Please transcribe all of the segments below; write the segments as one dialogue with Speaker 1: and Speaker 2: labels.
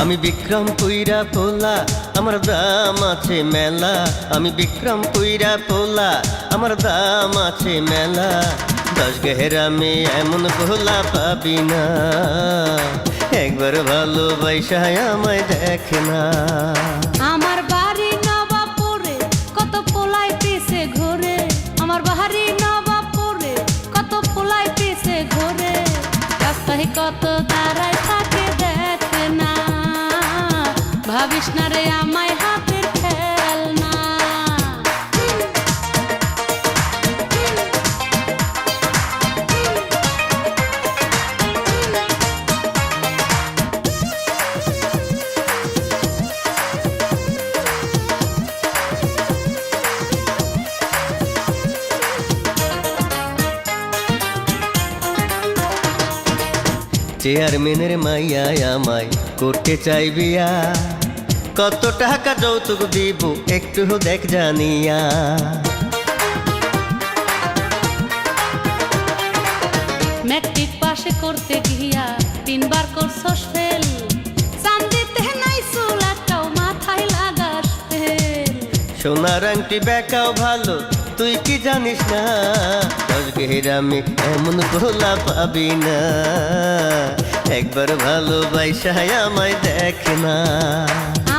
Speaker 1: আমি বিক্রম পুইরা পোলা আমার দাম আছে মেলা। আমি বিক্রম পুইরা পোলা আমার দাম আছে মেলা। 10 গেরামে এমন পোলা পাবি না, একবার ভালোবাসা আমায় দেখে না।
Speaker 2: আমার বাড়ি নবাবপুরে কত পোলায় পিছে ঘুরে, আমার বাড়ি নবাবপুরে কত পোলায় পিছে ঘুরে। রাস্তায় কত দাঁড়ায় থাকে দেখে না, ভাবিস না রে আমায় হাতের খেলনা।
Speaker 1: চেয়ারম্যানের মাইয়া আমায় করতে চাই বিয়া, কত টাকা যৌতুক দিব একটু দেখ জানিয়া।
Speaker 2: ম্যাট্রিক পাশে করতে গিয়া 3 বার করছস ফেল, চান্দিতে নাই চুল একটাও মাথায় লাগাস তেল।
Speaker 1: সোনার আংটি বেকাও ভালো তুই কি জানিস না, 10 গেরামে এমন পোলা পাবি না, একবার ভালোবাসা আমায় দেখ না।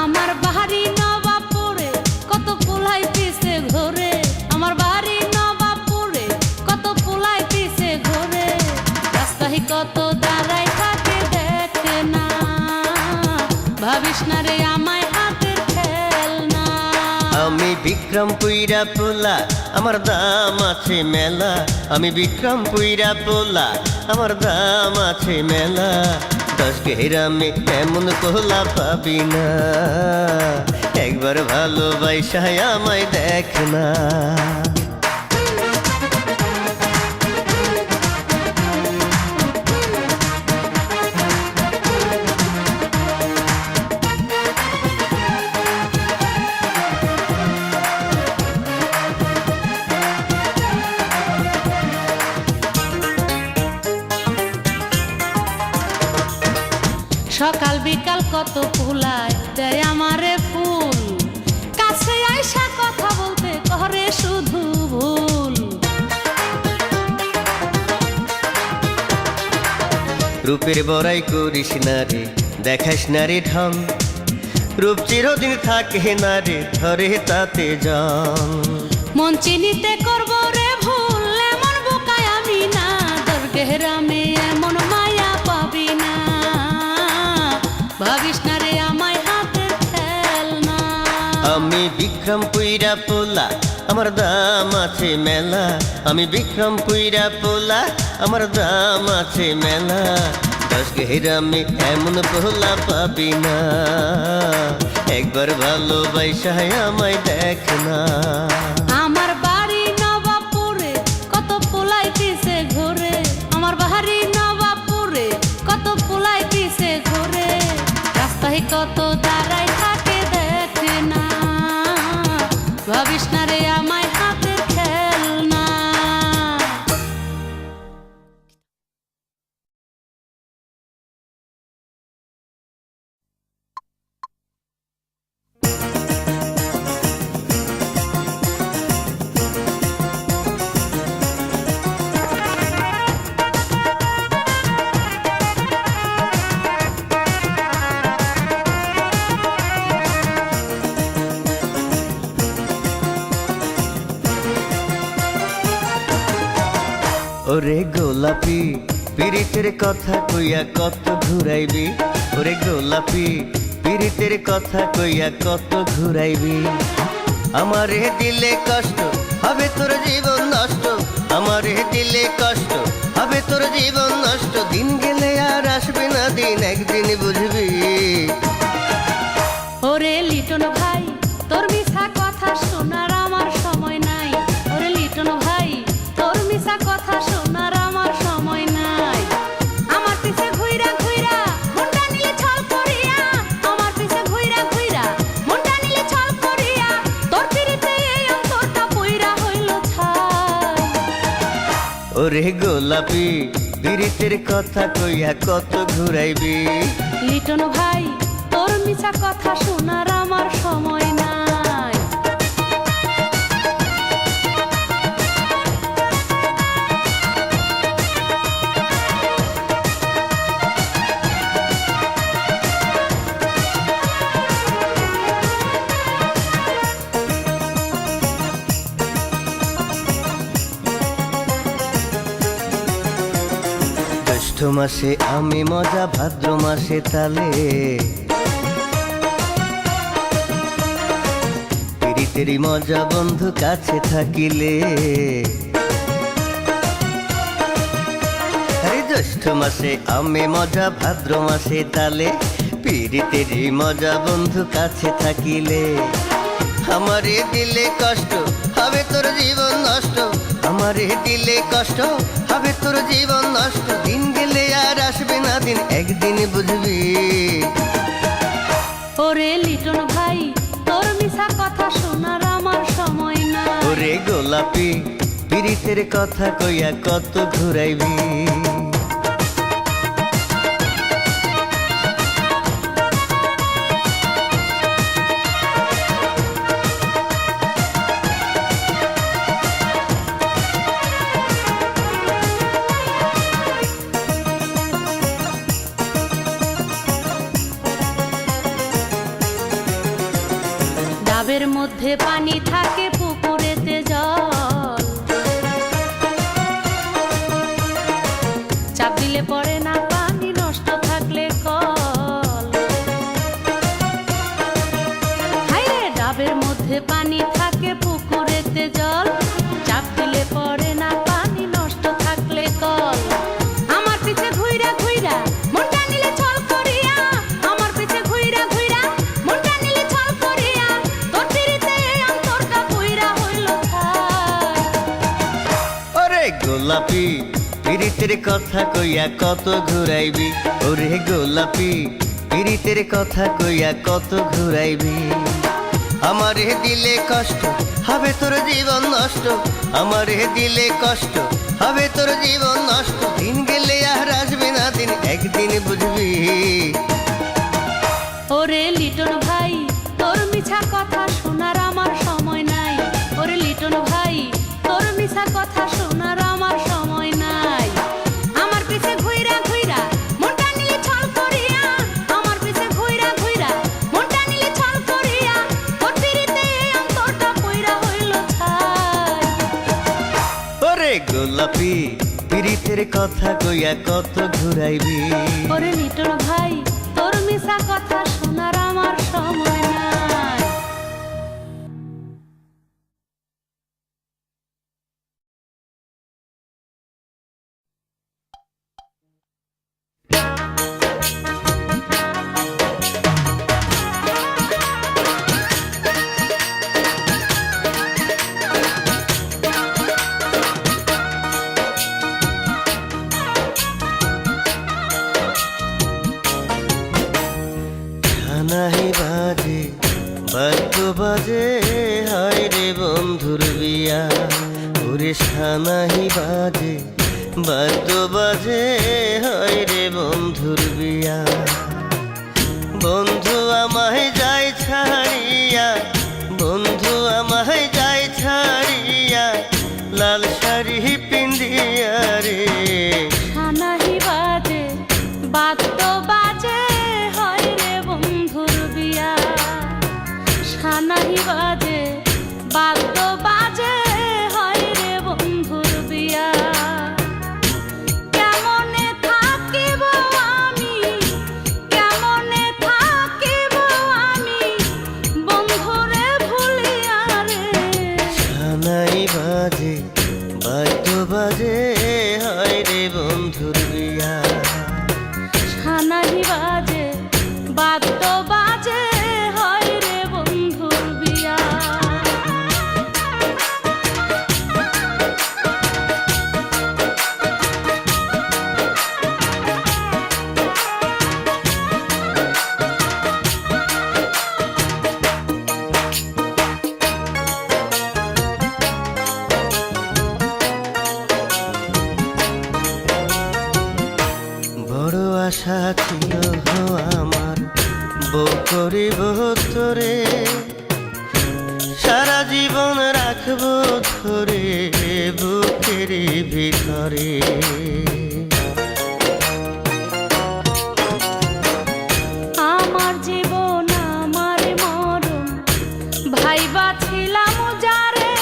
Speaker 2: আমার বাড়ি নবাবপুরে কত পোলায় পিছে ঘুরে, আমার বাড়ি নবাবপুরে কত পোলায় পিছে ঘুরে। রাস্তায় কত দাঁড়ায় থাকে দেখে না, ভাবিস না রে আমায় হাতের খেলনা।
Speaker 1: আমি বিক্রম পুইরা পোলা আমার দাম আছে মেলা। আমি বিক্রম পুইরা পোলা আমার দাম আছে মেলা। 10 গেরামে এমন পোলা পাবি না, একবার ভালোবাসা আমায় দেখ না।
Speaker 2: সকাল বিকাল কত পোলায় দেয় আমারে ফুল, কাছে আইসা কথা বলতে করে শুধু ভুল।
Speaker 1: রূপের বড়াই করিস না রে, দেখাস না রে ঢং, রূপ চিরদিন থাকে না রে, ধরে তাতে জন।
Speaker 2: মন চিনিতে করবো রে ভুল, এমন বোকায় আমি না, 10 গেরামে এমন মায়া পাবি না, ভাবিস না রে আমায় হাতের খেলনা।
Speaker 1: আমি বিক্রম পুইরা পোলা আমার দাম আছে মেলা। আমি বিক্রম পুইরা পোলা আমার দাম আছে মেলা। 10 গেরামে এমন পোলা পাবি না, একবার ভালোবাসা আমায় দেখ না।
Speaker 2: আমার বাড়ি নবাবপুরে কত পোলায় পিছে ঘুরে, আমার বাড়ি নবাবপুরে কত পোলায় পিছে ঘুরে। রাস্তায় কত দাঁড়ায় থাকে দেখে না, ভাবিস না রে আমায় হাতের খেলনা।
Speaker 1: ওরে গোলাপি পীড়িতের কথা কইয়া কত ঘুরাইবি, ওরে গোলাপি পীড়িতের কথা কইয়া কত ঘুরাইবি। আমারে দিলে কষ্ট হবে তোর জীবন নষ্ট, আমারে দিলে কষ্ট হবে তোর জীবন নষ্ট। দিন গেলে আর আসবে না দিন, একদিন বুঝবি।
Speaker 2: ওরে লিটন ভাই তোর মিছা কথা শোনার আমার সময় নাই, ওরে লিটন ভাই তোর মিছা কথা শোনার আমার সময় নাই। আমার পিছে ঘুইরা ঘুইরা মনটা নিলে ছল করিয়া, আমার পিছে ঘুইরা ঘুইরা মনটা নিলে ছল করিয়া, তোর পিরিতে এই অন্তরটা পইরা হইল ছাই।
Speaker 1: ওরে গোলাপি পীড়িতের কথা কইয়া কত ঘুরাইবি।
Speaker 2: লিটন ভাই মিছা কথা শোনার আমার সময় নাই।
Speaker 1: জ্যৈষ্ঠ মাসে আমি মজা, ভাদ্র মাসে তালে, পিরিতেরি মজা বন্ধু কাছে থাকিলে। আরে জ্যৈষ্ঠ মাসে আমি মজা, ভাদ্র মাসে তালে, পিরিতেরি মজা বন্ধু কাছে থাকিলে। আমারে দিলে কষ্ট হবে তোর জীবন নষ্ট, আমারে দিলে কষ্ট হবে তোর জীবন নষ্ট। দিন গেলে আর আসবে না দিন, একদিন বুঝবি।
Speaker 2: ওরে লিটন ভাই তোর মিছা কথা শোনার আমার সময় নাই।
Speaker 1: ওরে গোলাপি পিরিতের কথা কইয়া কত ঘুরাইবি।
Speaker 2: ডাবের মধ্যে পানি থাকে, পুকুরেতে জল, চাপ দিলে পড়ে না পানি, নষ্ট থাকলে কল। হায়রে ডাবের মধ্যে পানি থাকে, পুকুরেতে জল, চাপ দিলে পড়ে না পানি, নষ্ট থাকলে কল। আমার পিছে ঘুইরা ঘুইরা মনটা নিলে ছল করিয়া, আমার পিছে ঘুইরা ঘুইরা মনটা নিলে ছল করিয়া, তোর পিরিতে অন্তরটা পুইরা হইল ছাই।
Speaker 1: ওরে গোলাপি পিরিতের কথা কইয়া কত ঘুরাইবি। ওরে গোলাপি পিরিতের কথা কইয়া কত ঘুরাইবি। আমারে দিলে কষ্ট হবে তোর জীবন নষ্ট, আমারে দিলে কষ্ট হবে তোর জীবন নষ্ট। দিন গেলে আর আসবে না দিন, একদিন বুঝবি।
Speaker 2: ওরে লিটন ভাই তোর মিছা কথা শোনার আমার সময় নাই। ওরে লিটন ভাই তোর মিছা কথা শোনার আমার সময় নাই। আমার পিছে ঘুইরা ঘুইরা মনটা নিলে ছল করিয়া, আমার পিছে ঘুইরা ঘুইরা মনটা নিলে ছল করিয়া, তোর পিরিতে অন্তরটা পুইরা হইল ছাই।
Speaker 1: ওরে গোলাপি পিরিতের কথা কইয়া কত ঘুরাইবি।
Speaker 2: ওরে লিটন ভাই তোর মিছা কথা শোনার আমার সময় নাই।
Speaker 1: নাহি বাজে বাদ্য বাজে, হায় রে বন্ধুর বিয়া। ওরে সানাহি বাজে বাদ্য বাজে, হায় রে বন্ধুর বিয়া। বন্ধু আমায় যায় ছাড়িয়া, বন্ধু আমায় যায় ছাড়িয়া, লাল শাড়ি পিন্দিয়া রে।
Speaker 2: সানাহি বাজে বাদ্য বাজে, হয় রে বন্ধুর বিয়া। সানাহি বাজে বাদ্য বাজে, হয় রে বন্ধুর বিয়া। কেমনে থাকিব আমি, কেমনে থাকিব আমি, বন্ধুরে ভুলিয়া রে।
Speaker 1: সানাই বাজে বাদ্য বাজে, হায় রে বন্ধুর বিয়া।
Speaker 2: সানাহি বাজে বাদ্য বাজে, হয় রে বন্ধুর বিয়া।
Speaker 1: বড় আশা ছিল আমার, বউ করিব তোরে, সারা জীবন রাখবো ধরে বুকের ভিতরে।
Speaker 2: আমার জীবন আমার মরণ ভাইবা ছিলাম যারে,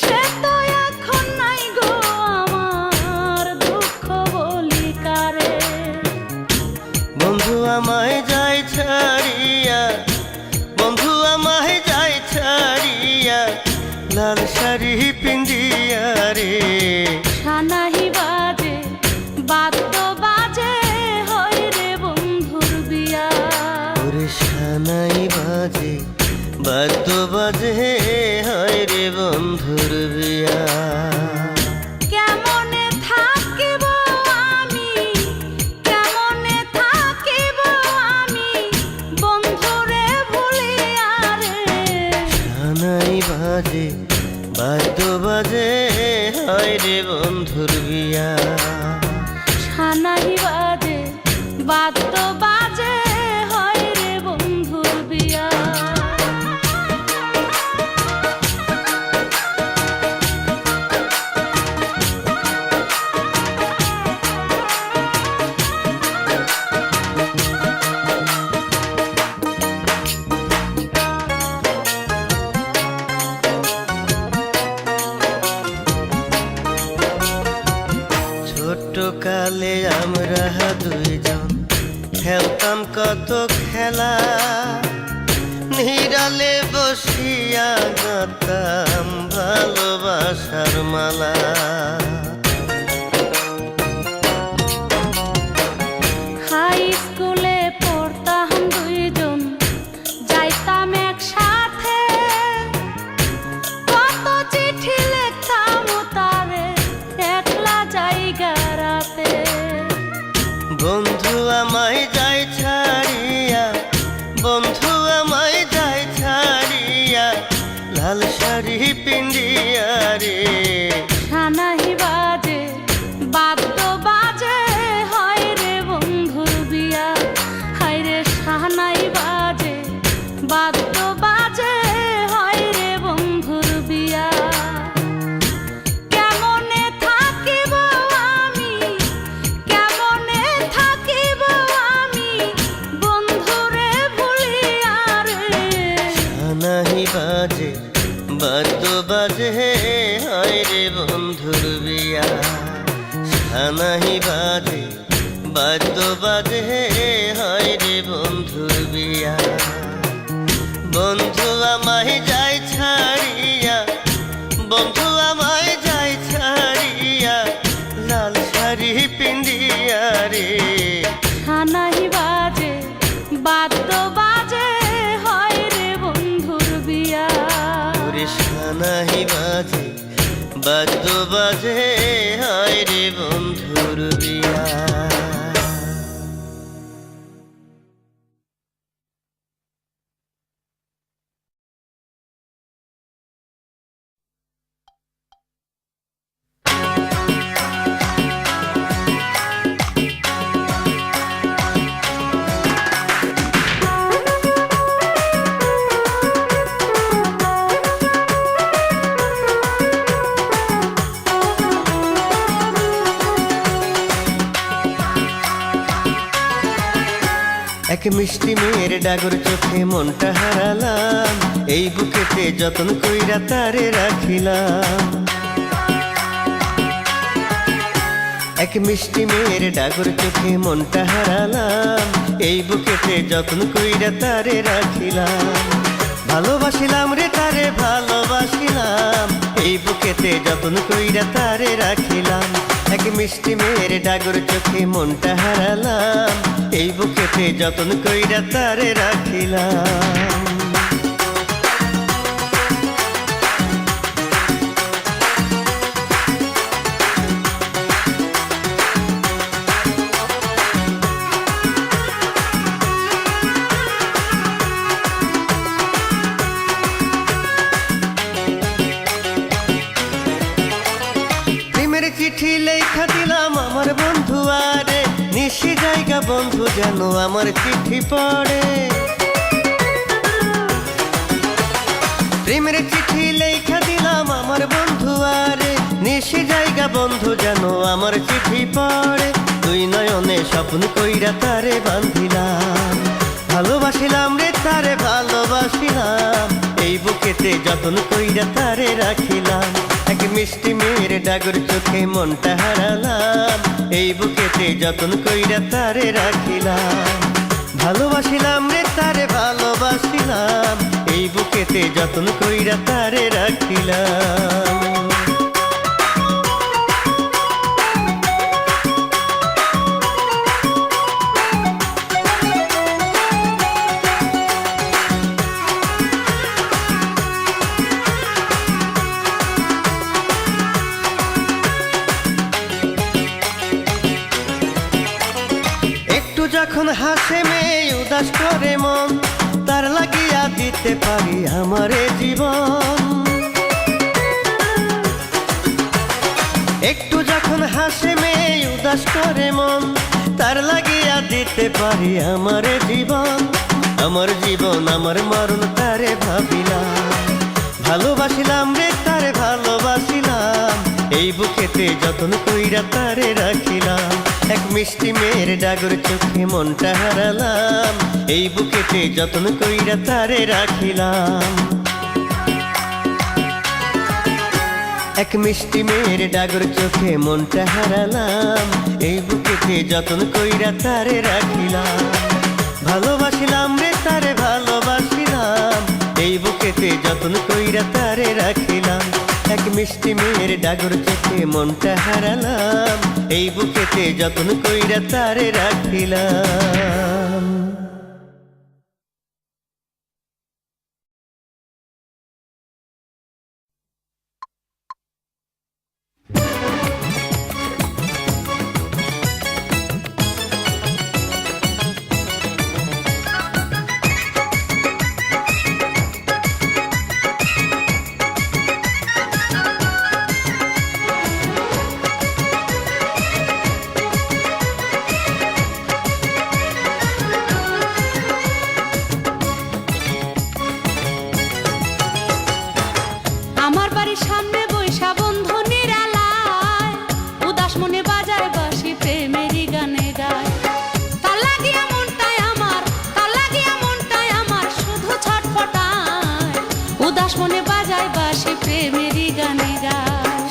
Speaker 2: সে তো এখন নাই গো আমার দুঃখ বলি কারে।
Speaker 1: বন্ধু আমায় যায় ছাড়িয়া, বন্ধু আমায় যায় ছাড়িয়া, লাল শাড়ি পিন্দিয়া রে।
Speaker 2: সানাহি বাজে বাদ্য বাজে হয় রে বন্ধুর বিয়া।
Speaker 1: ওরে সানাই বাজে বাদ্য বাজে হয় রে বন্ধুর বিয়া।
Speaker 2: কেমনে থাকিব আমি, কেমনে থাকিব আমি বন্ধুরে ভুলিয়া রে।
Speaker 1: সানাই বাজে বাদ্য বাজে হয় রে বন্ধুর বিয়া।
Speaker 2: সানাহি বাজে বাদ্য বাজে হয় রে বন্ধুর বিয়া।
Speaker 1: ছোট কালে আমরা দুইজন খেলতাম কত খেলা, নিরালে বসিয়া গাতাম ভালোবাসার মালা।
Speaker 2: হাই স্কুলে পড়তাম দুইজন, যাইতাম একসাথে, কত চিঠি লিখতাম তারে একলা জায়গা রাতে।
Speaker 1: বন্ধু আমায় যায় ছাড়িয়া, বন্ধু আমায় যায় ছাড়িয়া, লাল শাড়ি পিন্দিয়া রে।
Speaker 2: সানাহি বাজে বাদ্য বাজে হয় রে বন্ধুর বিয়া। হায় রে সানাই বাজে বাদ্য বাজে হয় রে বন্ধুর বিয়া। কেমনে থাকিব আমি, কেমনে থাকিব আমি বন্ধুরে ভুলিয়া রে।
Speaker 1: সানাহি বাজে বাদ্য বাজে হয় রে বন্ধুর বিয়া। সানাহি বাজে বাদ্য বাজে হয় রে বন্ধুর বিয়া। বন্ধু আমায় যায় ছাড়িয়া, বন্ধু আমায় যায় ছাড়িয়া, লাল শাড়ি পিন্দিয়া রে।
Speaker 2: সানাহি বাজে বাদ্য বাজে হয় রে বন্ধুর বিয়া।
Speaker 1: ওরে সানাহি বাজে বাদ্য বাজে হয় রে বন্ধুর বিয়া। এক মিষ্টি মেয়ের ডাগর চোখে মনটা হারালাম, এই বুকেতে যতন কইরা তারে রাখিলাম। এক মিষ্টি মেয়ের ডাগর চোখে মনটা হারালাম, এই বুকেতে যতন কইরা তারে রাখিলাম। ভালোবাসিলাম রে তারে ভালোবাসিলাম, এই বুকেতে যতন কইরা তারে রাখিলাম। এক মিষ্টি মেয়ের ডাগর চোখে মনটা হারালাম, এই বুকেতে যতন কইরা তারে রাখিলাম। চিঠি লেখা দিলাম আমার বন্ধু আরে, নিশি জায়গা বন্ধু যেন আমার চিঠি পড়ে, প্রেমের চিঠি লেখা দিলাম আমার বন্ধু আরে, নিশি জায়গা বন্ধু যেন আমার চিঠি পড়ে, দুই নয়নে স্বপ্ন কইরা তারে বান্ধিলাম, ভালোবাসিলাম রে তারে ভালোবাসিলাম, এই বুকেতে যতন কইরা তারে রাখিলাম, এক মিষ্টি মেয়ের ডাগর চোখে মনটা হারালাম, এই বুকেতে যতন কইরা তারে রাখিলাম, ভালোবাসিলাম রে তারে ভালোবাসিলাম, এই বুকেতে যতন কইরা তারে রাখিলাম। যখন হাসে মেয়ে উদাস করে মন, তার লাগিয়া দিতে পারি আমারে জীবন, একটু যখন হাসে মেয়ে উদাস করে মন, তার লাগিয়া দিতে পারি আমারে জীবন, আমার জীবন আমার মরণ তারে ভাবিলাম, ভালোবাসিলাম রে তারে ভালোবাসিলাম, এই বুকেতে যতন কইরা তারে রাখিলাম, এক মিষ্টি মেয়ের ডাগর চোখে মনটা হারালাম, এই বুকেতে যতন কইরা তারে রাখিলাম, এক মিষ্টি মেয়ের ডাগর চোখে মনটা হারালাম, এই বুকেতে যতন কইরা তারে রাখিলাম, ভালোবাসিলাম রে তারে ভালোবাসিলাম, এই বুকেতে যতন কইরা তারে রাখিলাম, এক মিষ্টি মেয়ের ডাগর চোখে মনটা হারালাম, এই বুকেতে যতন কইরা তারে রাখিলাম।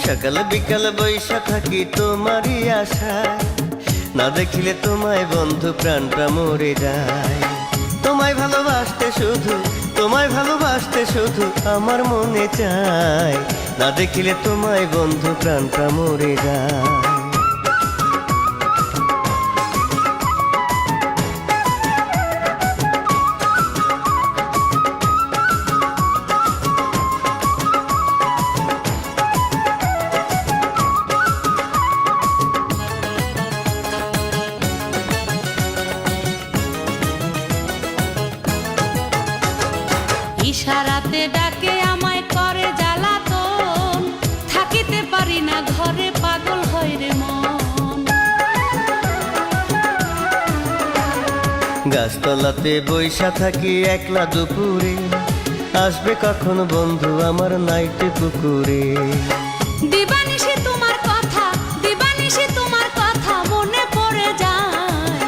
Speaker 1: সকাল বিকাল বৈশা থাকি তোমারই আশায়, না দেখিলে তোমায় বন্ধু প্রাণটা মরে যায়, তোমায় ভালোবাসতে শুধু তোমায় ভালোবাসতে শুধু আমার মনে চায়, না দেখিলে তোমায় বন্ধু প্রাণটা মরে যায়।
Speaker 2: ইশারাতে ডাকে আমায় করে জ্বালাতন, থাকিতে পারি না ঘরে পাগল হয় রে মন,
Speaker 1: গাছতলাতে বৈশা থাকি একলা দুপুরে, আসবে কখন বন্ধু আমার নাইটে পুকুরে,
Speaker 2: দিবানিশি তোমার কথা দিবানিশি তোমার কথা মনে পড়ে যায়,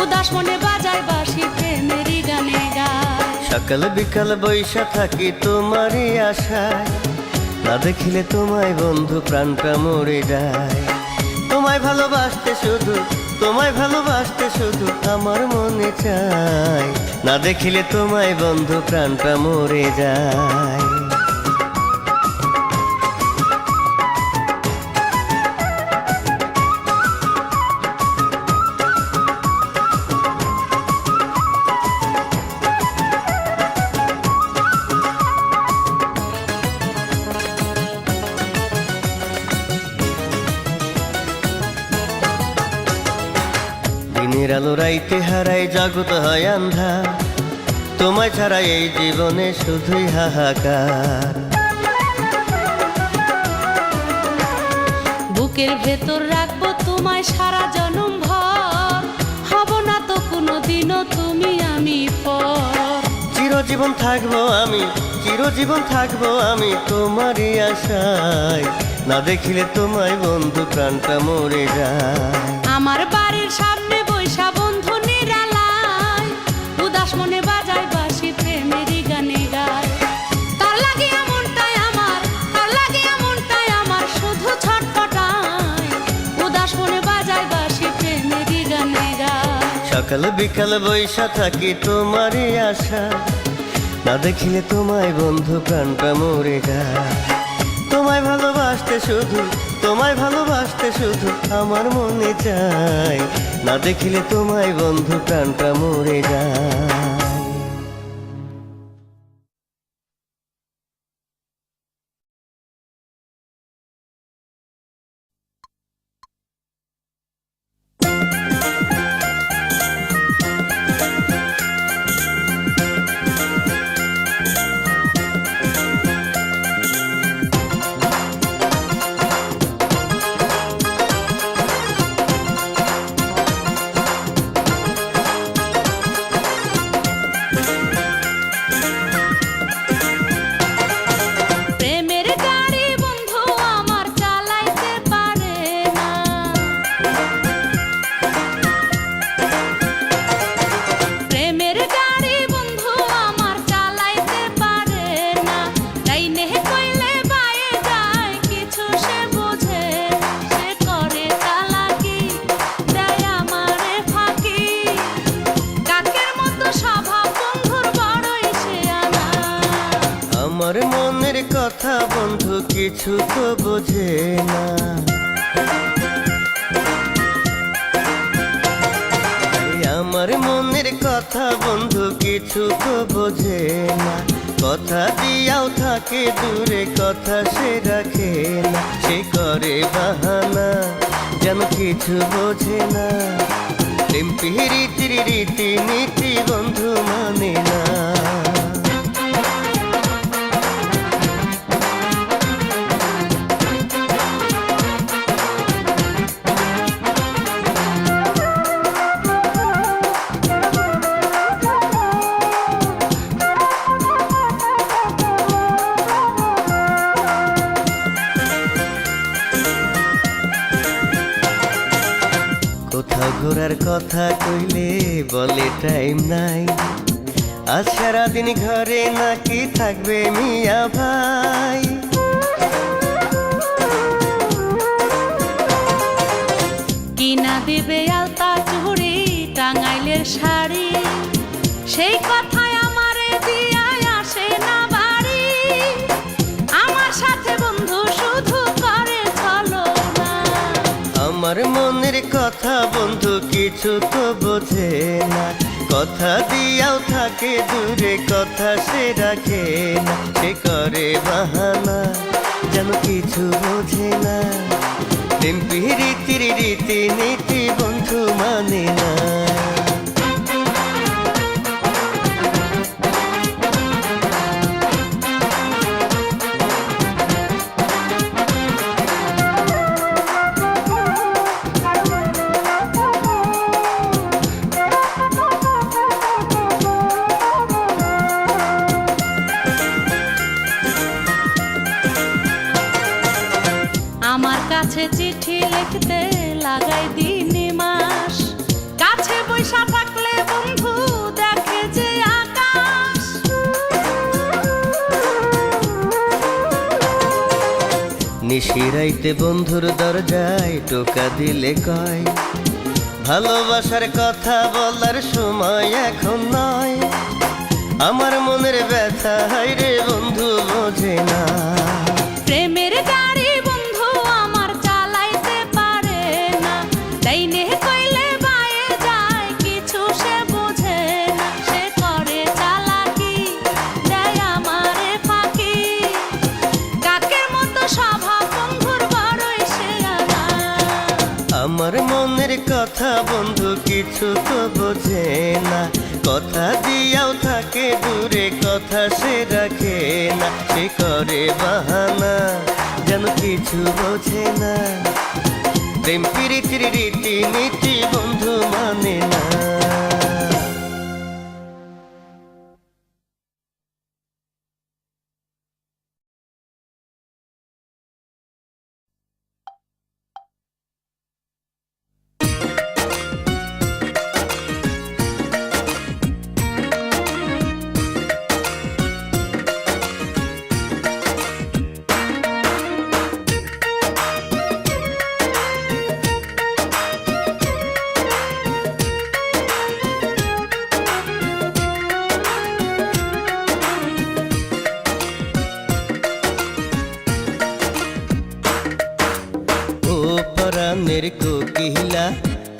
Speaker 2: উদাস মনে বাজায় বাঁশি প্রেমেরই গানে গায়,
Speaker 1: সকাল বিকাল বৈশা থাকি তোমারই আশায়, না দেখিলে তোমায় বন্ধু প্রাণটা মরে যায়, তোমায় ভালোবাসতে শুধু তোমায় ভালোবাসতে শুধু আমার মনে চায়, না দেখিলে তোমায় বন্ধু প্রাণটা মরে যায়। দিনের আলো রাইতে হারাই জগৎ হয় আন্ধা, তোমায় ছাড়া এই জীবনে শুধুই হাহাকার,
Speaker 2: বুকের ভেতর রাখবো তোমায় সারা জনম ভর,
Speaker 1: চিরজীবন থাকবো আমি, চিরজীবন থাকবো আমি তোমারই আশায়। না দেখিলে তোমায় বন্ধু প্রাণটা মরে যায়।
Speaker 2: আমার বাড়ির সামনে বৈশা বন্ধু নিরালায়, উদাস মনে বাজায় বাঁশি প্রেমেরই গানে গায়। তার লাগিয়া মনটাই আমার, তার লাগিয়া মনটাই আমার শুধু ছটফটায়, উদাস মনে বাজায় বাঁশি প্রেমেরই গানে গায়।
Speaker 1: সকাল বিকাল বৈশা থাকি তোমারই আশা, না দেখিলে তোমায় বন্ধু প্রাণটা মরে যায়। তোমায় ভালোবাসতে শুধু, তোমায় ভালোবাসতে শুধু আমার মনে চায়। না দেখিলে তোমায় বন্ধু প্রাণটা মরে যায়।
Speaker 2: প্রেমের গাড়ি বন্ধু আমার চালাইতে পারে না, প্রেমের গাড়ি বন্ধু আমার চালাইতে পারে না। ডাইনে কইলে বায়ে যায় কিছু সে বোঝে না, সে করে চালাকি দেয় আমারে ফাঁকি। কাকের মতো স্বভাব বন্ধুর বড়ই সে আনা।
Speaker 1: আমার মনের কথা বন্ধু কিছু তো বোঝে না। আমার মনের কথা বন্ধু কিছু তো বোঝে না। কথা দিয়াও থাকে দূরে, কথা সে রাখে না। সে করে বাহানা যেন কিছু বোঝে না। প্রেম প্রীতির রীতি নীতি বন্ধু মানে না। কোথাও ঘোরার কথা কইলে বলে টাইম নাই। আজ সারাদিন ঘরে নাকি থাকবে মিয়া ভাই।
Speaker 2: কিনা দিবে আলতা চুড়ি টাঙ্গাইলের শাড়ি, সেই কথায় আমারে দিয়ায় আসে না বাড়ি। আমার সাথে বন্ধু শুধু করে চলো না।
Speaker 1: আমার মনের কথা বন্ধু কিছু তো বোঝে না। কথা দিয়াও থাকে দূরে, কথা সে রাখে না। সে করে বাহানা যেন কিছু বোঝে না। প্রেম প্রীতির রীতি নীতি বন্ধু মানে না।
Speaker 2: আমার কাছে চিঠি লিখতে লাগাই দিন মাস, কাছে বৈশা থাকলে বন্ধু দেখে যে আকাশ।
Speaker 1: নিশিরাইতে বন্ধুর দরজায় টোকা দিলে কয়, ভালোবাসার কথা বলার সময় এখন নয়। আমার মনের ব্যথা হায়রে বন্ধু বোঝে না।
Speaker 2: প্রেমের গাড়ি বন্ধু আমার চালাইতে পারে না। ডাইনে কইলে বায়ে যায় কিছু সে বোঝে না। সে করে চালাকি দেয় আমারে ফাঁকি। কাকের মতো স্বভাব বন্ধুর বড়ই সে আনা।
Speaker 1: আমার মনের কথা বন্ধু কিছু তো বোঝে না। কথা দিয়াও থাকে দূরে, কথা সে রাখে না। সে করে বাহানা যেন কিছু বোঝে না। প্রেম প্রীতির রীতি নীতি বন্ধু মানে না।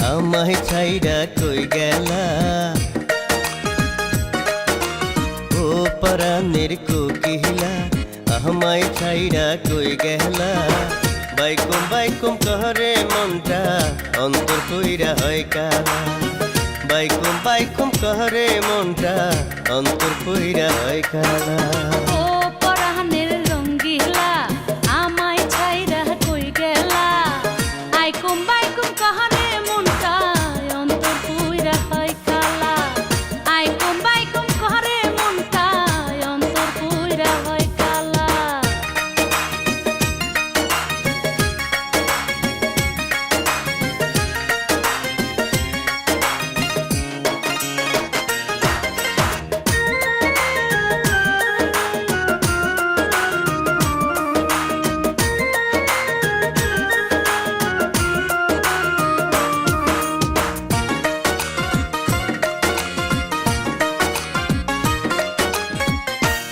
Speaker 1: আমায় ছাইরা কই গেলা ও পরাণের কোকিলা আমায় ছাইরা কই গেলা বাইকুম বাইকুম কহরে মনটা অন্তর কইরা হয় কালা বাইকুম বাইকুম কহরে মনটা অন্তর কইরা হয় কালা
Speaker 2: ও পরাণের রঙ্গিলা আমায় ছাইরা কই গেলা আইকুম বাইকুম কহরে মনটা অন্তর কইরা হয় কালা আইকুম বাইকুম কহরে মনটা অন্তর কইরা হয় কালা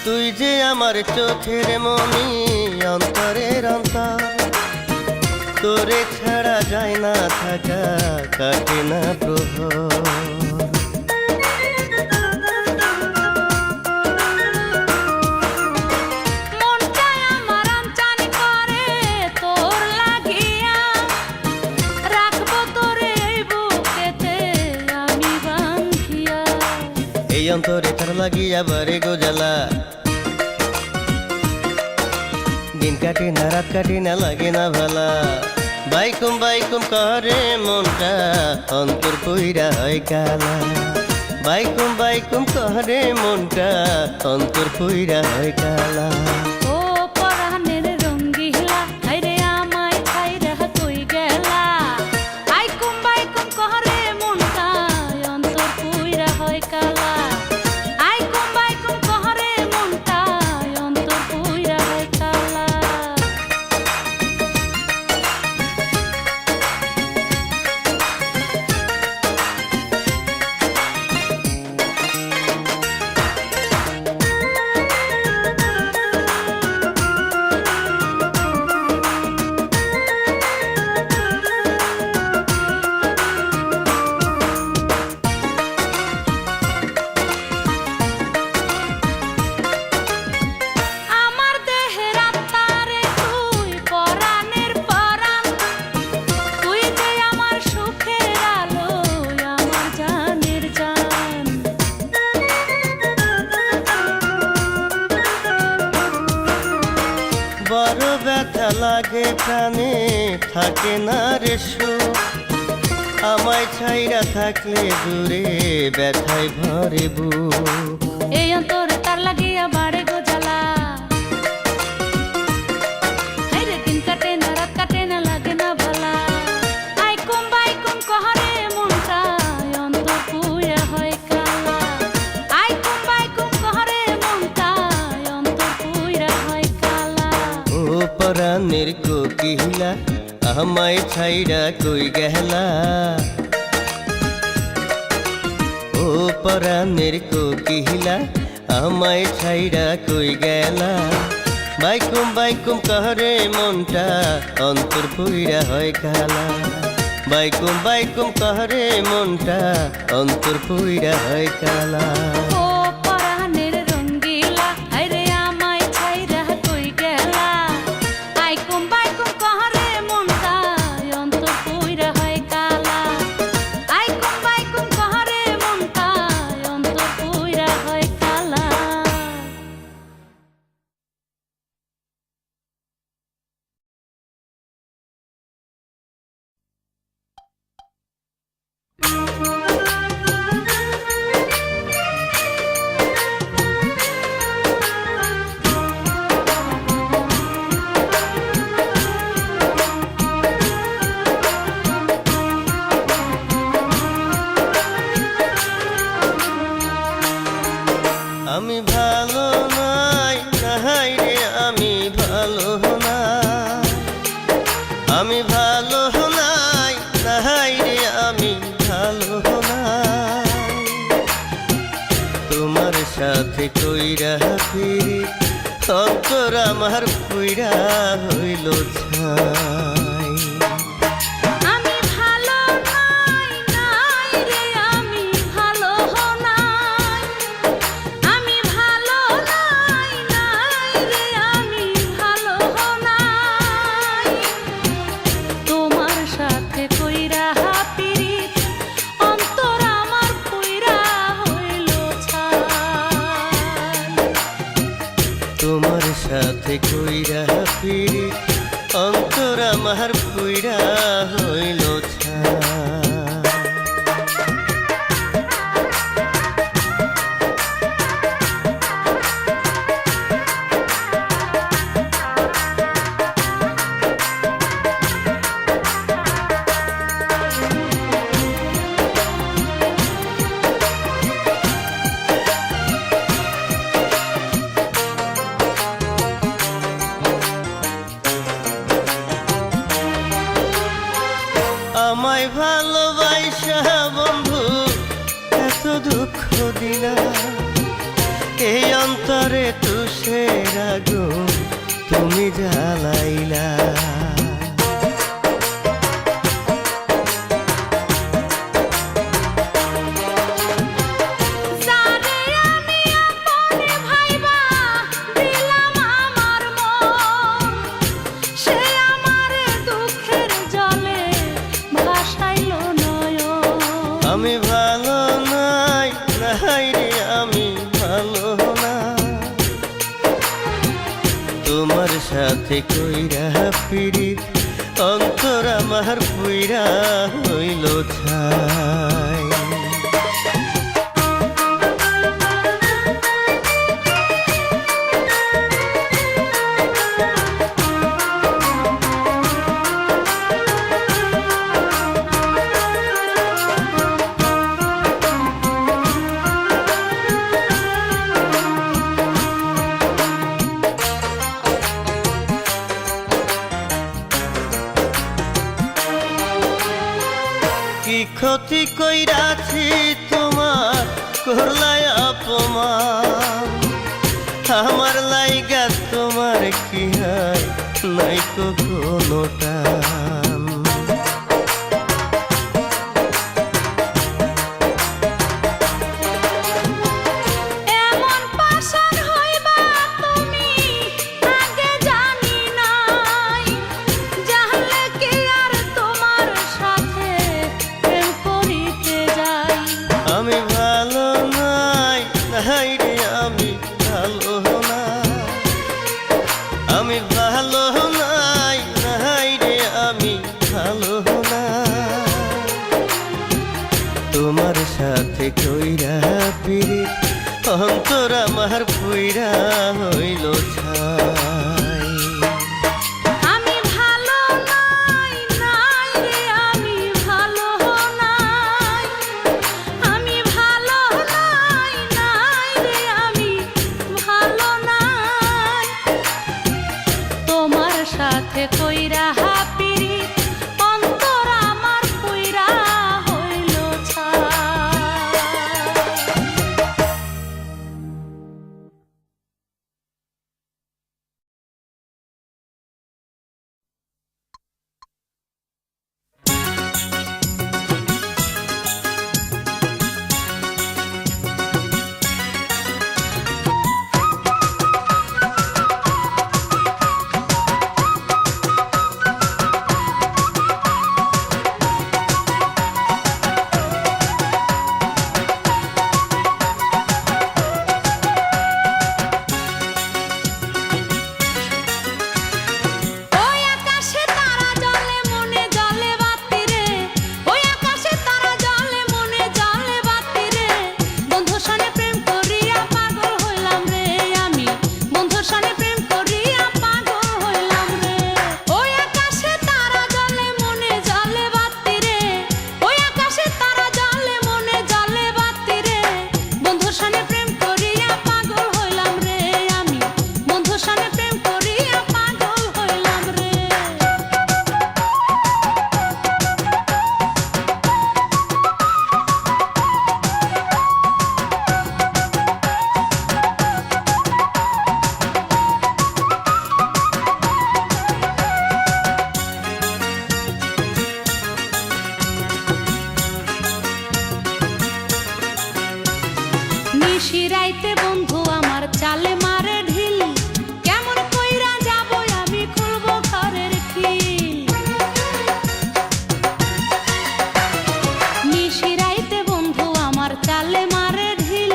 Speaker 1: তুই যে আমার চোখের মনি অন্তরের অন্তর তোরে ছাড়া যায় না থাকা কাটে না প্রহর
Speaker 2: মনটায় আমার আনচান করে তোর লাগিয়া রাখবো তোরে এই বুকেতে আমি বাঁধিয়া
Speaker 1: এই অন্তরে তার লাগিয়া বারে গোজালা দিন কাটে না রাত কাটে না লাগে না ভালা বাইকুম বাইকুম করে মনটা অন্তর কইরা হয় কালা বাইকুম বাইকুম করে মনটা অন্তর কইরা হয় কালা
Speaker 2: ও পরাণের রঙ্গিলা হায়রে আমায় ছাইরা কই গেলা আইকুম বাইকুম কহরে মনটা অন্তর কইরা হয় কালা আইকুম বাইকুম কহরে মনটা অন্তর কইরা হয় কালা আমার দেহের আত্মারে তুই পরাণের পরাণ তুই যে আমার সুখের আলো আমার জানের জান
Speaker 1: বড় ব্যথা লাগে প্রাণে থাকে না রে সুখ আমায় ছাইরা থাকলে দূরে ব্যথায় ভরে বুক
Speaker 2: এই অন্তরে তার লাগিয়া বাড়ে গোজালা হায়রে দিন কাটে না রাত কাটে না লাগে না ভালা আইকুম বাইকুম কহরে মনটা অন্তর কইরা হয় কালা আইকুম বাইকুম কহরে মনটা অন্তর কইরা হয় কালা
Speaker 1: ও পরাণের কোকিলা আমায় ছাইরা কই গেলা ও পরাণের কোকিলা আমায় ছাইরা কই গেলা বাইকুম বাইকুম কহরে মনটা অন্তর কইরা হয় কালা বাইকুম বাইকুম কহরে মনটা অন্তর কইরা হয় কালা
Speaker 2: ও পরাণের রঙ্গিলা হায়রে আমায় ছাইরা কই গেলা আইকুম বাইকুম কহরে মনটা অন্তর কইরা হয় কালা আইকুম বাইকুম কহরে মনটা অন্তর কইরা হয় কালা
Speaker 1: আমি ভালো নাই নাহাই রে আমি ভালো না আমি ভালো নাই নাহাই রে আমি ভালো না তোমার সাথে কইরা ফিরি অন্তর আমার পুইরা হইল ছাই
Speaker 2: আমি ভালো নাই
Speaker 1: আইসা বন্ধু এত দুঃখ দিলা, এই অন্তরে তুষের আগুন তুমি জ্বালাইলা।
Speaker 2: যারে আমি আপনে ভাইবা দিলাম আমার মন, সে আমারে দুঃখের জলে ভাসাইলো নয়ন।
Speaker 1: আমি ভালো নাই, নাই রে আমি ভালো না, তোমার সাথে কইরা পিরিত অন্তর আমার পুইরা হইল ছাই। কি ক্ষতি কইরাছি তোমার করলাই অপমান, আমার লাইগা তোমার কি হয় নাই কোনো টান।
Speaker 2: এমন পাষাণ হইবা তুমি আগে জানি নাই, জানলে কি আর তোমার সাথে প্রেম করিতে যাই।
Speaker 1: আমি ভালো নাই, নাই রে আমি ভালো না, আমি ভালো নাই, নাই রে আমি ভালো না, তোমার সাথে কইরা পিরিত অন্তর আমার পুইরা হইল ছাই।
Speaker 2: আমি ভালো নাই, নাই রে আমি ভালো নাই, আমি ভালো নাই, নাই রে আমি ভালো নাই, তোমার সাথে কইরা পিরিত অন্তর আমার পুইরা হইল ছাই। ওই আকাশে তারা জ্বলে মনে জ্বলে বাতি রে, ওই আকাশে তারা জ্বলে মনে জ্বলে বাতি রে, বন্ধুর সনে প্রেম করিয়া পাগল হইলাম রে আমি, বন্ধুর সনে প্রেম করিয়া পাগল হইলাম রে। ওই আকাশে তারা জ্বলে মনে জ্বলে বাতি রে, ওই আকাশে তারা জ্বলে মনে জ্বলে বাতি রে, বন্ধুর সনে প্রেম করিয়া পাগল হইলাম রে আমি, বন্ধুর সনে প্রেম করিয়া পাগল হইলাম রে। নিশিরাইতে বন্ধু আমার চালে মারে ঢিল, কেমন কইরা যাব আমি খুলবো ঘরের খিল। নিশিরাইতে বন্ধু আমার চালে মারে ঢিল,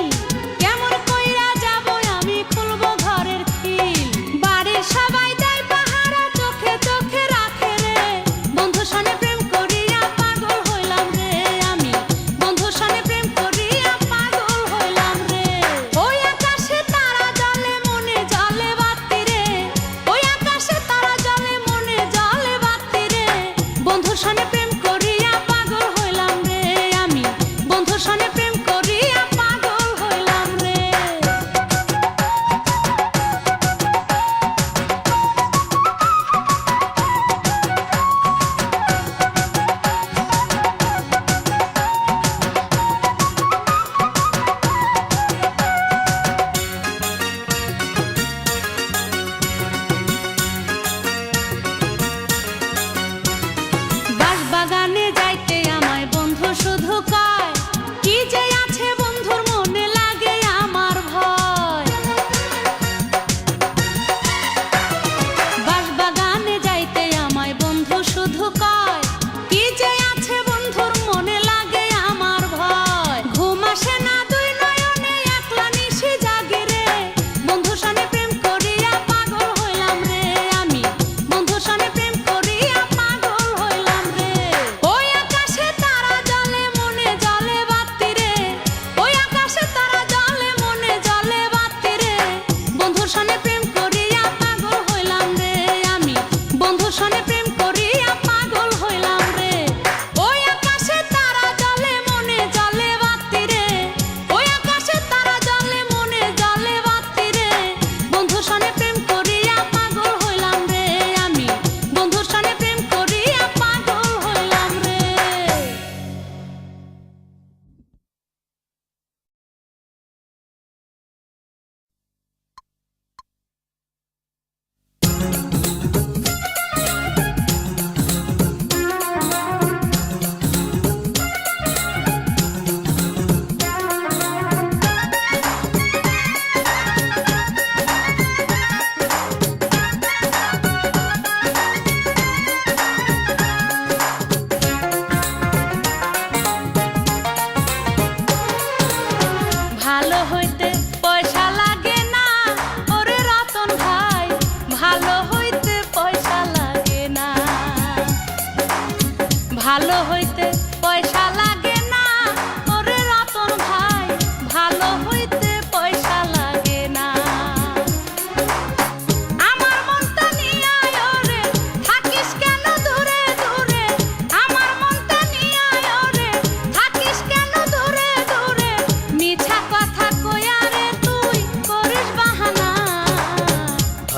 Speaker 2: কেমন কইরা যাব আমি খুলবো ঘরের খিল। বাড়ির সবাই দেয় পাহারা চোখে চোখে রাখে রে, বন্ধুর সনে প্রেম করিয়া পাগল হইলাম রে আমি, বন্ধুর সনে প্রেম করিয়া পাগল হইলাম রে। ওই আকাশে তারা জ্বলে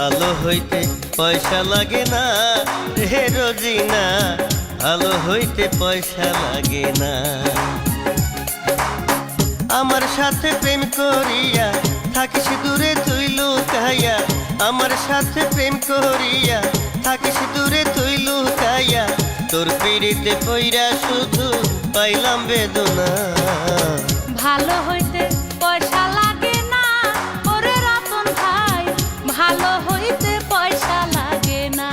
Speaker 1: ভালো হইতে পয়সা লাগে না রে রোজিনা, ভালো হইতে পয়সা লাগে না। আমার সাথে প্রেম করিয়া থাকিস দূরে তুই লুকাইয়া, আমার সাথে প্রেম করিয়া থাকিস দূরে তুই লুকাইয়া, তোর পিড়িতে পইরা শুধু পাইলাম বেদনা।
Speaker 2: ভালো হইতে পয়সা লাগে না ওরে রতন ভাই, ভালো হইতে পয়সা লাগে না।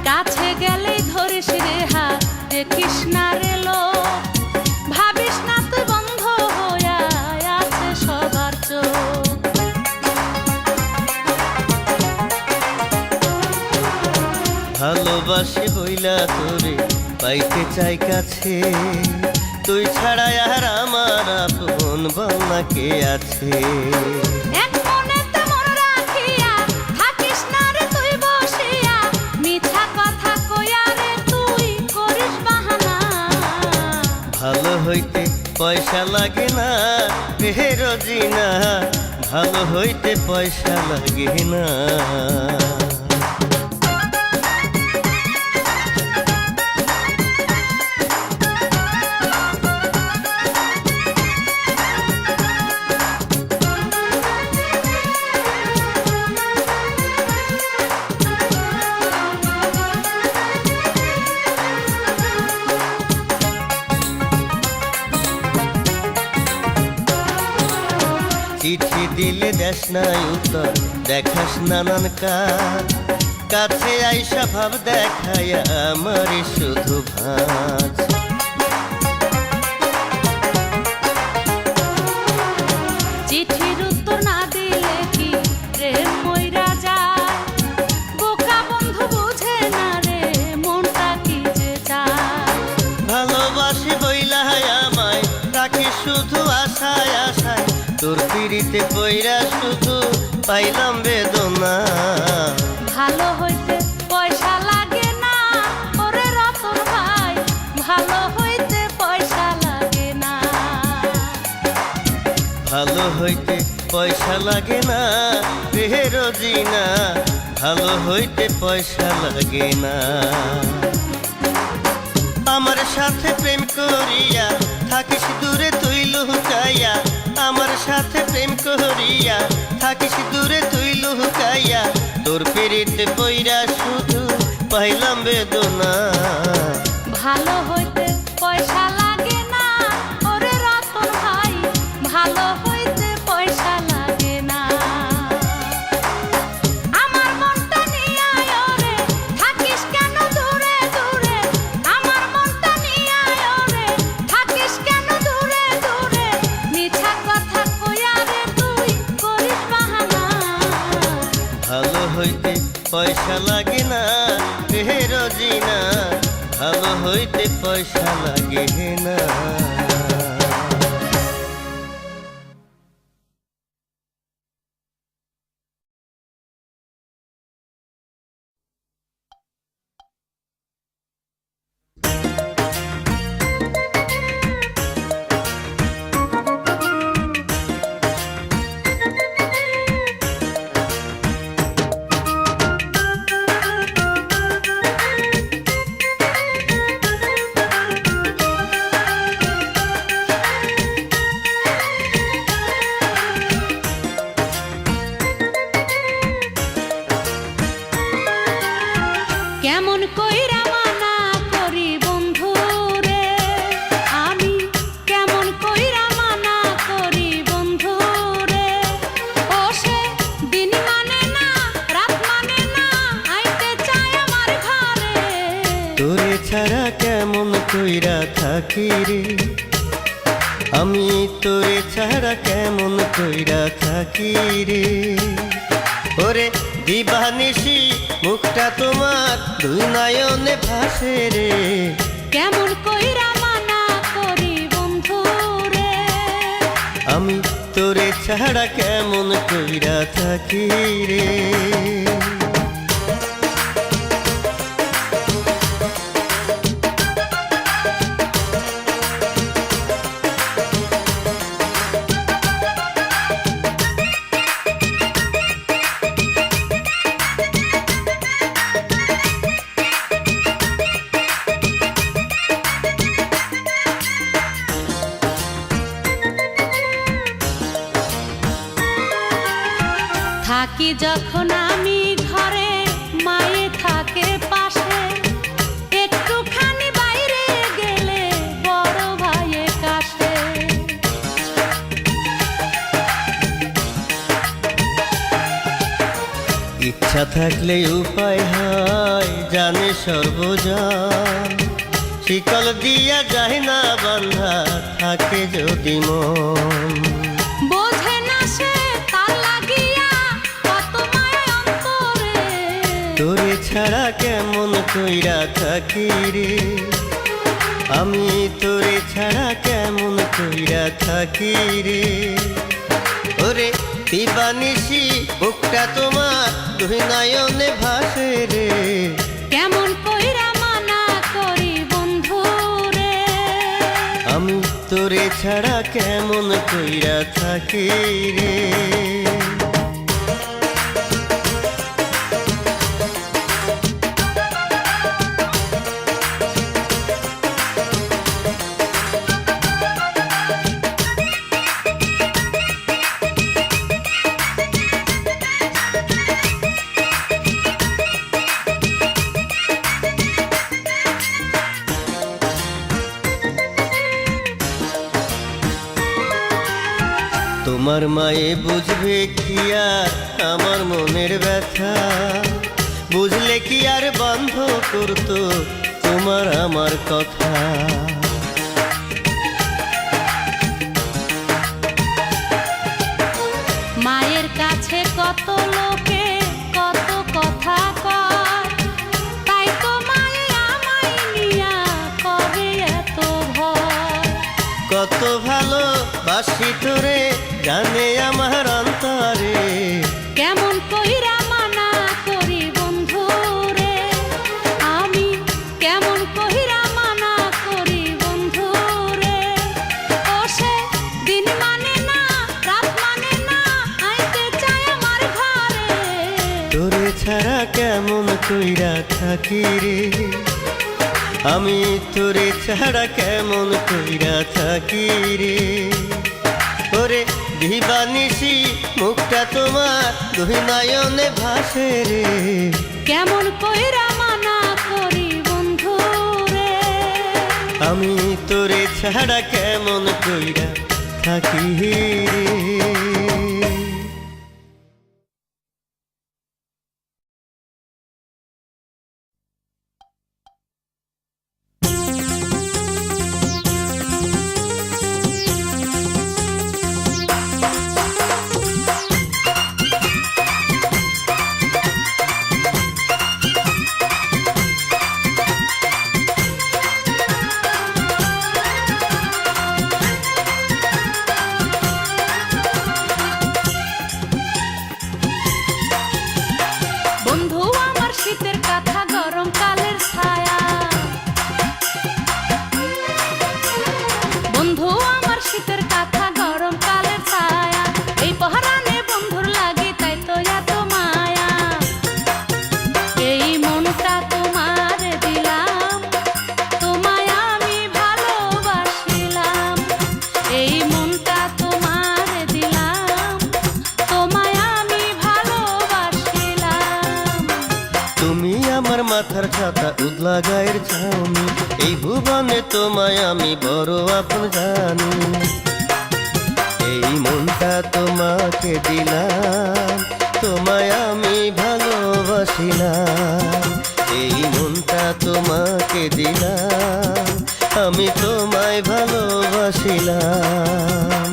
Speaker 2: কাছে গেলেই ধরিস রে হাত, দেখিস না রে লোক, ভাবিস না তুই বন্ধ হইয়া আছে সবার চোখ।
Speaker 1: ভালোবাসি বইলা তোরে পাইতে চাই কাছে, তুই ছাড়া আর আমার আপন বলনা কে আছে।
Speaker 2: এক মনেতে মন রাখিয়া থাকিস না রে তুই বসিয়া, মিছা কথা কইয়া রে তুই করিস বাহানা।
Speaker 1: ভালো হইতে পয়সা লাগে না রে রোজিনা, ভালো হইতে পয়সা লাগে না। চিঠি দিলে দেশ নাই উত্তর, দেখাস নানান কাজ, কাছে আইসা ভাব দেখায় আমারই শুধু ভাঁজ।
Speaker 2: চিঠির উত্তর না দিলে কি প্রেম মইরা যায়, বোকা বন্ধু বুঝে না রে মনটা কি যে চায়।
Speaker 1: ভালোবাসি বইলা আমায় রাখি শুধু আশায় আশায়, তোর পিড়িতে পইরা শুধু পাইলাম বেদনা।
Speaker 2: ভালো হইতে পয়সা লাগে না ওরে রতন ভাই, ভালো হইতে পয়সা লাগে না।
Speaker 1: ভালো হইতে পয়সা লাগে না রে রোজিনা, ভালো হইতে পয়সা লাগে না। আমার সাথে প্রেম করিয়া থাকিস দূরে তুই লুকাইয়া, আমার সাথে প্রেম করিয়া থাকিস দূরে তুই লুকাইয়া, তোর পিড়িতে পইরা শুধু পাইলাম বেদনা।
Speaker 2: ভালো হইতে পয়সা লাগে না ওরে রতন ভাই, ভালো হইতে পয়সা লাগে না। আমার মনটা নিয়া ওরে থাকিস কেন দূরে দূরে, আমার মনটা নিয়া ওরে থাকিস কেন দূরে দূরে, মিছা কথা কইয়া রে তুই করিস বাহানা।
Speaker 1: ভালো হইতে পয়সা লাগে না রে রোজিনা, ভালো হইতে পয়সা লাগে না।
Speaker 2: কেমন কইরা মানা করি বন্ধু রে, আমি কেমন কইরা মানা করি বন্ধু রে, ও সে দিন মানে না রাত মানে না আইতে চায় আমার ঘরে।
Speaker 1: তোরে ছাড়া কেমন কইরা থাকি রে, আমি তোরে ছাড়া কেমন কইরা থাকি রে। ওরে দিবানিশি মুখটা তোমার দুই নয়নে ভাসে রে।
Speaker 2: কেমন কইরা মানা করি বন্ধু রে,
Speaker 1: আমি তোরে ছাড়া কেমন কইরা থাকি রে।
Speaker 2: থাকি যখন আমি ঘরে, মায়ে থাকে পাশে, একটুখানি বাইরে গেলে বড় ভাইয়ে কাছে।
Speaker 1: ইচ্ছা থাকলে উপায় হয় জানে সর্বজন, শিকল দিয়া যায় না বান্ধা থাকে যদি মন।
Speaker 2: বোঝে না সে তার লাগিয়া কত মায়া অন্তরে,
Speaker 1: তোরে ছাড়া কেমন কইরা থাকি রে। আমি তোরে ছাড়া কেমন কইরা থাকি রে। ওরে দিবানিশি বুকটা তোমার দুই নয়নে ভাসে রে।
Speaker 2: কেমন কইরা মানা করি বন্ধু রে,
Speaker 1: আমি তোরে ছাড়া কেমন কইরা থাকি রে। তোমার মায়ে বুঝবে কি আর আমার মনের ব্যথা, বুঝলে কি আর বন্ধ করতো তোমার আমার কথা।
Speaker 2: মায়ের কাছে কত লোকে কত কথা কয়, তাই তো মায়ে আমায় নিয়া করে এত ভয়।
Speaker 1: কত ভালো বাসি তোরে জানে আমার অন্তরে।
Speaker 2: কেমন কইরা মানা করি বন্ধু রে, আমি কেমন কইরা মানা করি বন্ধু রে। ও সে দিন মানে না রাত মানে না, আইতে চায় আমার ঘরে।
Speaker 1: তোরে ছাড়া কেমন কইরা থাকি রে। আমি তোরে ছাড়া কেমন কইরা থাকি রে। ওরে দিবানিশি মুখটা তোমার দুই নয়নে ভাসে রে।
Speaker 2: কেমন কইরা মানা করি বন্ধু রে,
Speaker 1: আমি তোরে ছাড়া কেমন কইরা থাকি রে।
Speaker 2: বন্ধু আমার শীতের কাঁথা গরমকালের ছায়া, বন্ধু আমার শীতের কাঁথা গরমকালের ছায়া। এই পহরানে বন্ধুর লাগে তাই তো এত মায়া। এই মনটা তোমার দিলাম, তোমায় আমি ভালোবাসিলাম। এই মনটা তোমার দিলাম, তোমায় আমি ভালোবাসিলাম।
Speaker 1: তুমি আমার মাথার ছাতা উদলা গায়ের ছাউনি, এই ভুবনে তোমায় আমি বড় আপন জানি। এই মনটা তোমাকে দিলাম, তোমায় আমি ভালোবাসিলাম। এই মনটা তোমাকে দিলাম, আমি তোমায় ভালোবাসিলাম।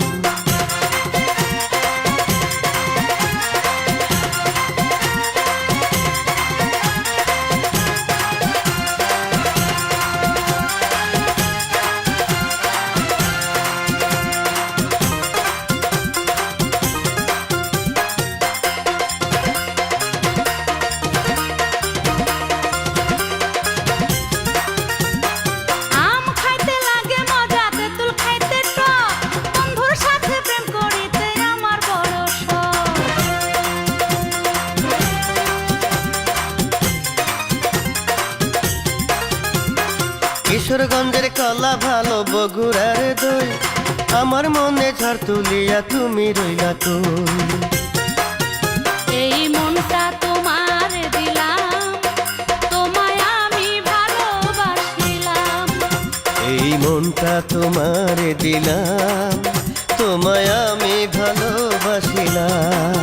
Speaker 1: কিশোরগঞ্জের কলা ভালো বগুড়ার দই, আমার মনে ঝড় তুলিয়া তুমি রইলা তুই।
Speaker 2: এই মনটা তোমার দিলাম, তোমায় আমি ভালোবাসিলাম।
Speaker 1: এই মনটা তোমারে দিলাম, তোমায় আমি ভালোবাসিলাম।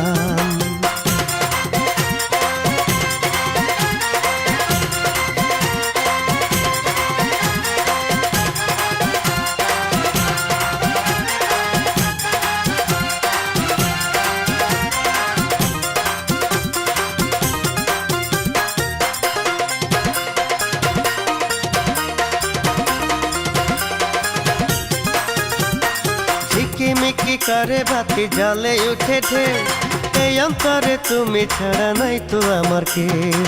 Speaker 1: ঝিকিমিকি করে বাতি জালে উঠেছে, এই অন্তরে তুমি ছাড়া নাই তো আমার কেউ।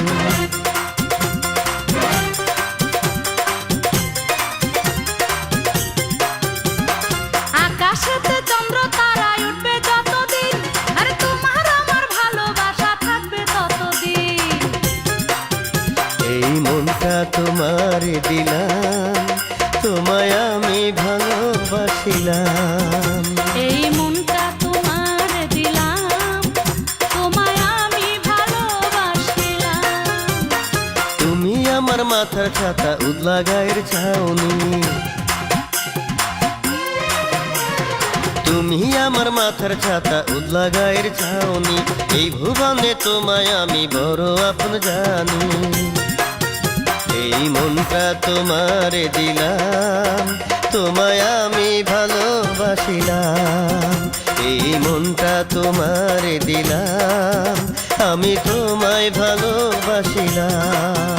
Speaker 2: আকাশেতে চন্দ্র তারায় উঠবে যতদিন, আরে তোমার আমার ভালোবাসা থাকবে ততদিন।
Speaker 1: এই মনটা তোমারে দিলাম, তোমায় আমি ভালোবাসিলাম।
Speaker 2: এই মনটা তোমার দিলাম, তোমায় আমি ভালোবাসিলাম।
Speaker 1: তুমি আমার মাথার ছাতা উদলা গায়ের ছাউনি, তুমি আমার মাথার ছাতা উদলা গায়ের ছাউনি, এই ভুবনে তোমায় আমি বড় আপন জানি। এই মনটা তোমারে দিলাম, তোমায় আমি ভালোবাসিলাম। এই মনটা তোমারে দিলাম, আমি তোমায় ভালোবাসিলাম।